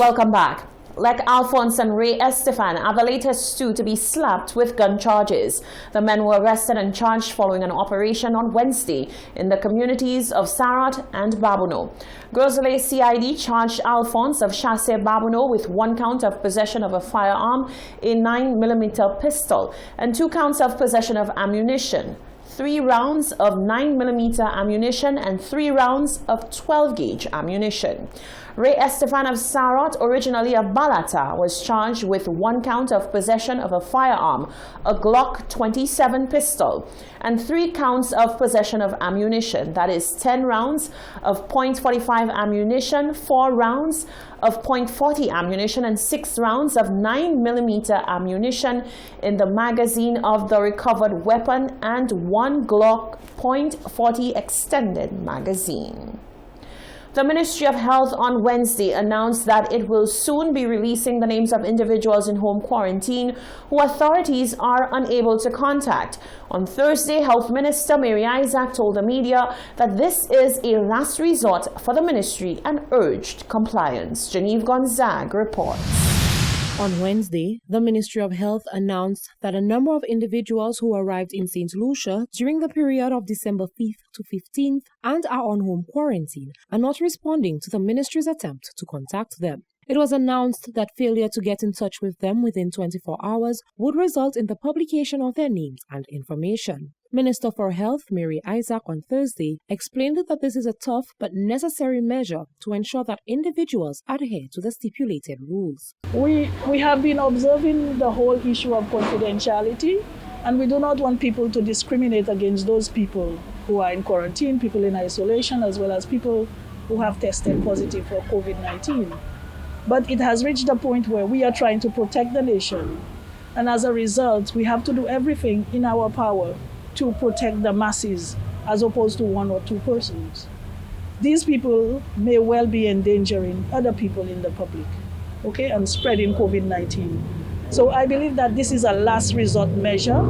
Welcome back. Lek Alphonse and Ray Estefan are the latest two to be slapped with gun charges. The men were arrested and charged following an operation on Wednesday in the communities of Sarat and Babuno. Grosole CID charged Alphonse of Chasse Babuno with 1 count of possession of a firearm, a 9mm pistol, and 2 counts of possession of ammunition. 3 rounds of 9mm ammunition and 3 rounds of 12-gauge ammunition. Ray Estefan of Sarat, originally of Balata, was charged with 1 count of possession of a firearm, a Glock 27 pistol, and 3 counts of possession of ammunition, that is 10 rounds of .45 ammunition, 4 rounds of .40 ammunition, and 6 rounds of 9mm ammunition in the magazine of the recovered weapon, and 1 Glock .40 extended magazine. The Ministry of Health on Wednesday announced that it will soon be releasing the names of individuals in home quarantine who authorities are unable to contact. On Thursday, Health Minister Mary Isaac told the media that this is a last resort for the ministry and urged compliance. Genevieve Gonzague reports. On Wednesday, the Ministry of Health announced that a number of individuals who arrived in St. Lucia during the period of December 5th to 15th and are on home quarantine are not responding to the ministry's attempt to contact them. It was announced that failure to get in touch with them within 24 hours would result in the publication of their names and information. Minister for Health Mary Isaac on Thursday explained that this is a tough but necessary measure to ensure that individuals adhere to the stipulated rules. We have been observing the whole issue of confidentiality, and we do not want people to discriminate against those people who are in quarantine, people in isolation, as well as people who have tested positive for COVID-19. But it has reached a point where we are trying to protect the nation, and as a result, we have to do everything in our power to protect the masses as opposed to 1 or 2 persons. These people may well be endangering other people in the public, okay, and spreading COVID-19. So I believe that this is a last resort measure,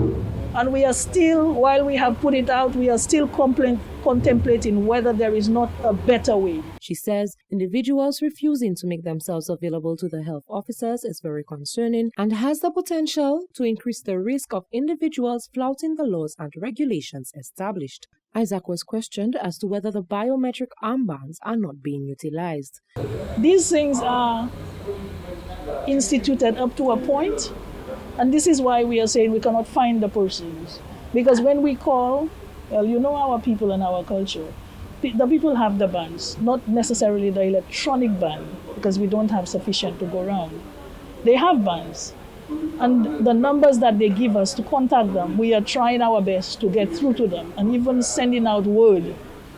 and we are still, while we have put it out, we are still contemplating whether there is not a better way. She says individuals refusing to make themselves available to the health officers is very concerning and has the potential to increase the risk of individuals flouting the laws and regulations established. Isaac was questioned as to whether the biometric armbands are not being utilized. These things are instituted up to a point, and this is why we are saying we cannot find the persons. Because when we call, well, you know our people and our culture. The people have the bands, not necessarily the electronic band, because we don't have sufficient to go around. They have bands, and the numbers that they give us to contact them, we are trying our best to get through to them, and even sending out word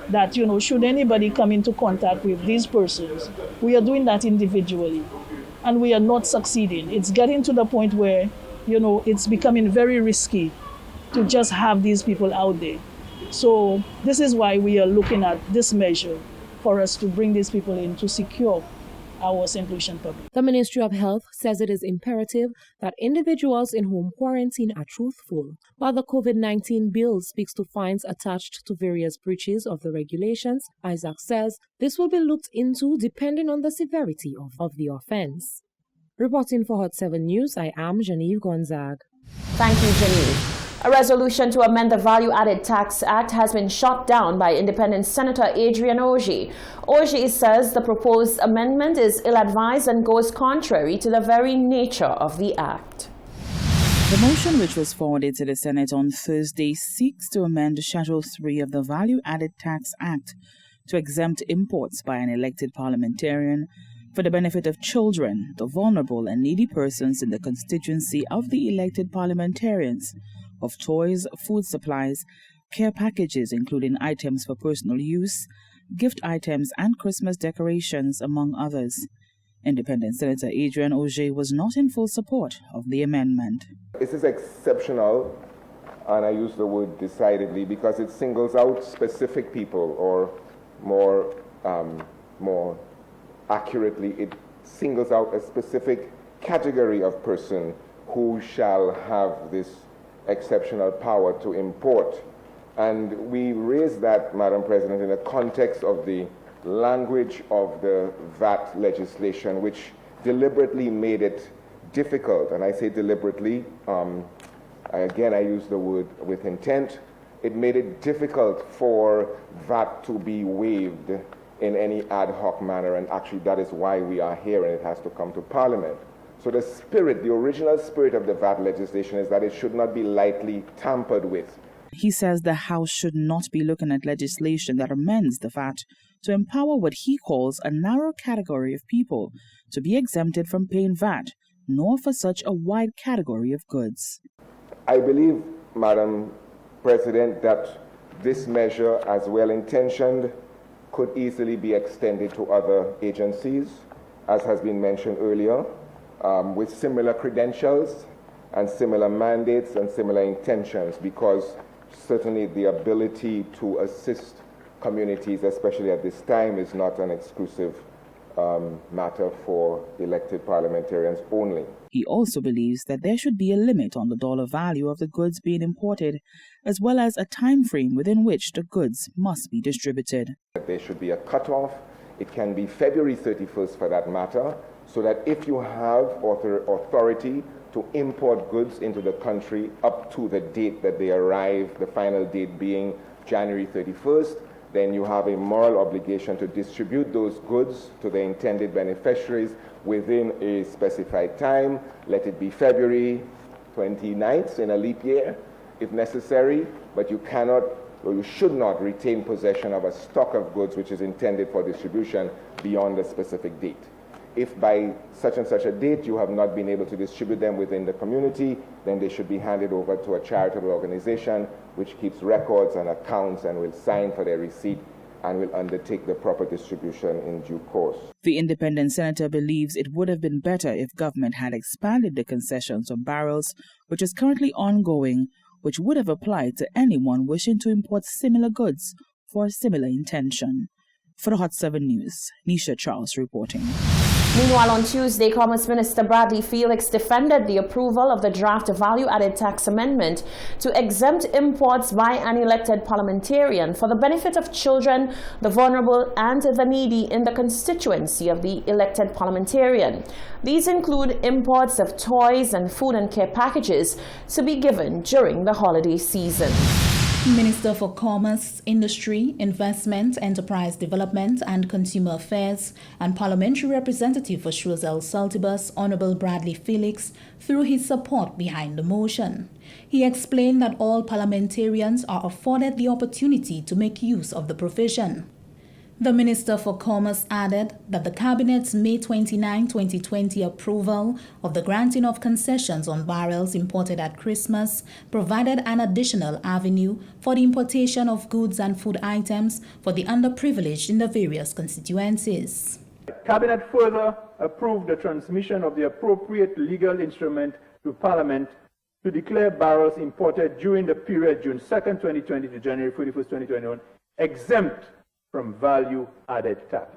that, you know, should anybody come into contact with these persons, we are doing that individually, and we are not succeeding. It's getting to the point where, you know, it's becoming very risky to just have these people out there. So this is why we are looking at this measure for us to bring these people in to secure our St. Lucian public. The Ministry of Health says it is imperative that individuals in home quarantine are truthful. While the COVID-19 bill speaks to fines attached to various breaches of the regulations, Isaac says this will be looked into depending on the severity of the offense. Reporting for Hot 7 News, I am Genevieve Gonzague. Thank you, Genevieve. A resolution to amend the Value-Added Tax Act has been shot down by Independent Senator Adrian Ogier. Ogier says the proposed amendment is ill-advised and goes contrary to the very nature of the act. The motion, which was forwarded to the Senate on Thursday, seeks to amend Schedule 3 of the Value-Added Tax Act to exempt imports by an elected parliamentarian for the benefit of children, the vulnerable and needy persons in the constituency of the elected parliamentarians, of toys, food supplies, care packages including items for personal use, gift items and Christmas decorations, among others. Independent Senator Adrian Ogier was not in full support of the amendment. This is exceptional, and I use the word decidedly because it singles out specific people, or more accurately, it singles out a specific category of person who shall have this exceptional power to import. And we raise that, Madam President, in the context of the language of the VAT legislation, which deliberately made it difficult, and I say deliberately, again I use the word with intent, it made it difficult for VAT to be waived in any ad hoc manner, and actually that is why we are here and it has to come to Parliament. So the spirit, the original spirit of the VAT legislation is that it should not be lightly tampered with. He says the House should not be looking at legislation that amends the VAT to empower what he calls a narrow category of people to be exempted from paying VAT, nor for such a wide category of goods. I believe, Madam President, that this measure, as well-intentioned, could easily be extended to other agencies, as has been mentioned earlier, with similar credentials and similar mandates and similar intentions, because certainly the ability to assist communities, especially at this time, is not an exclusive matter for elected parliamentarians only. He also believes that there should be a limit on the dollar value of the goods being imported, as well as a time frame within which the goods must be distributed. There should be a cutoff. It can be February 31st for that matter, so that if you have authority to import goods into the country up to the date that they arrive, the final date being January 31st, then you have a moral obligation to distribute those goods to the intended beneficiaries within a specified time. Let it be February 29th in a leap year, if necessary, but you cannot or you should not retain possession of a stock of goods which is intended for distribution beyond a specific date. If by such and such a date you have not been able to distribute them within the community, then they should be handed over to a charitable organization which keeps records and accounts and will sign for their receipt and will undertake the proper distribution in due course. The independent senator believes it would have been better if government had expanded the concessions on barrels, which is currently ongoing, which would have applied to anyone wishing to import similar goods for a similar intention. For the Hot 7 News, Nisha Charles reporting. Meanwhile, on Tuesday, Commerce Minister Bradley Felix defended the approval of the draft value-added tax amendment to exempt imports by an elected parliamentarian for the benefit of children, the vulnerable, and the needy in the constituency of the elected parliamentarian. These include imports of toys and food and care packages to be given during the holiday season. Minister for Commerce, Industry, Investment, Enterprise Development and Consumer Affairs and Parliamentary Representative for Choiseul Saltibus, Honorable Bradley Felix, threw his support behind the motion. He explained that all parliamentarians are afforded the opportunity to make use of the provision. The Minister for Commerce added that the Cabinet's May 29, 2020 approval of the granting of concessions on barrels imported at Christmas provided an additional avenue for the importation of goods and food items for the underprivileged in the various constituencies. The Cabinet further approved the transmission of the appropriate legal instrument to Parliament to declare barrels imported during the period June 2, 2020 to January 31, 2021 exempt from value-added tax.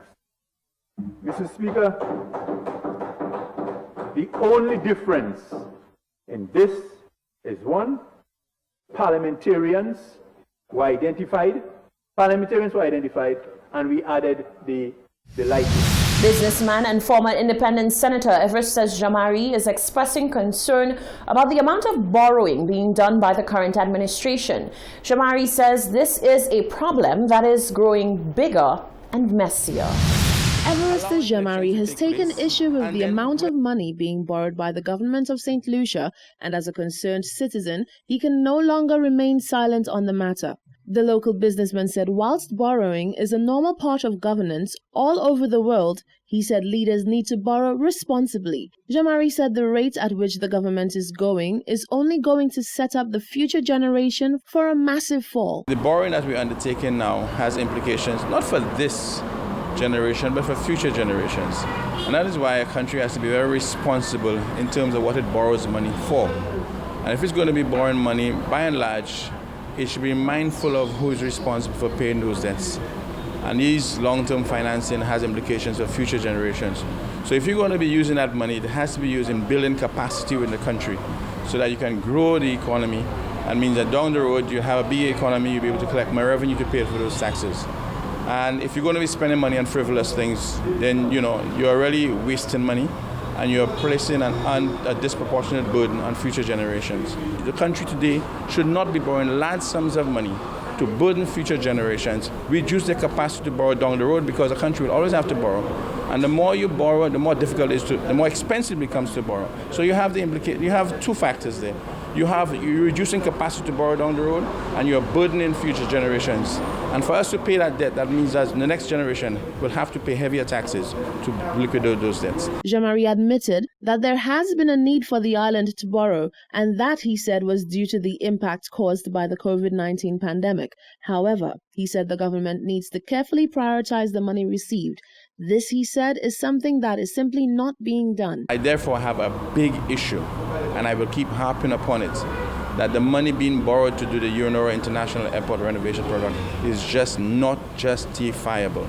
Mr. Speaker, the only difference in this is one, parliamentarians were identified, and we added the lighting. Businessman and former independent Senator Everestus Jamari is expressing concern about the amount of borrowing being done by the current administration. Jamari says this is a problem that is growing bigger and messier. Everestus Jamari has taken issue with the amount of money being borrowed by the government of St. Lucia, and as a concerned citizen, he can no longer remain silent on the matter. The local businessman said whilst borrowing is a normal part of governance all over the world, he said leaders need to borrow responsibly. Jamari said the rate at which the government is going is only going to set up the future generation for a massive fall. The borrowing that we're undertaking now has implications not for this generation but for future generations. And that is why a country has to be very responsible in terms of what it borrows money for. And if it's going to be borrowing money, by and large, it should be mindful of who is responsible for paying those debts. And these long-term financing has implications for future generations. So if you're going to be using that money, it has to be used in building capacity within the country so that you can grow the economy. That means that down the road you have a big economy, you'll be able to collect more revenue to pay for those taxes. And if you're going to be spending money on frivolous things, then you're already wasting money. and you're placing a disproportionate burden on future generations. The country today should not be borrowing large sums of money to burden future generations, reduce their capacity to borrow down the road, because the country will always have to borrow. And the more you borrow, the more difficult it is the more expensive it becomes to borrow. So you have you have two factors there. You're reducing capacity to borrow down the road, and you're burdening future generations. And for us to pay that debt, that means that the next generation will have to pay heavier taxes to liquidate those debts. Jean-Marie admitted that there has been a need for the island to borrow, and that, he said, was due to the impact caused by the COVID-19 pandemic. However, he said the government needs to carefully prioritize the money received. This, he said, is something that is simply not being done. I therefore have a big issue, and I will keep harping upon it, that the money being borrowed to do the Uronoro International Airport renovation project is just not justifiable.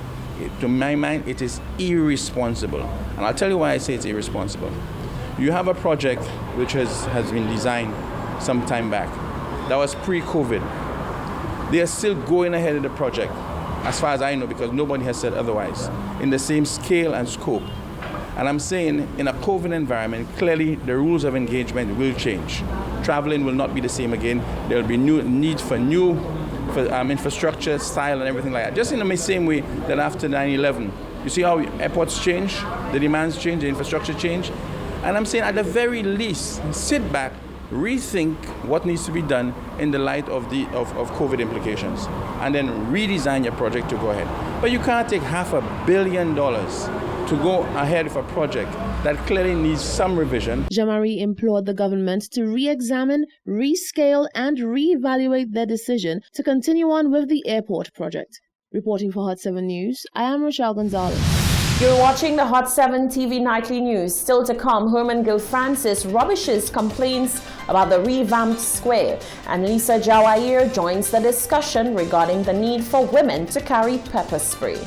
To my mind, it is irresponsible. And I'll tell you why I say it's irresponsible. You have a project which has been designed some time back. That was pre-COVID. They are still going ahead with the project, as far as I know, because nobody has said otherwise, in the same scale and scope. And I'm saying, in a COVID environment, clearly the rules of engagement will change. Traveling will not be the same again. There will be need for infrastructure, style, and everything like that. Just in the same way that after 9/11, you see how airports change, the demands change, the infrastructure change. And I'm saying, at the very least, sit back, rethink what needs to be done in the light of COVID implications, and then redesign your project to go ahead. But you can't take $500 million to go ahead with a project that clearly needs some revision. Jean-Marie implored the government to re-examine, rescale, and re-evaluate their decision to continue on with the airport project. Reporting for Hot 7 News, I am Rochelle Gonzalez. You're watching the Hot 7 TV Nightly News. Still to come, Herman Gil Francis rubbishes complaints about the revamped square, and Lisa Jawair joins the discussion regarding the need for women to carry pepper spray.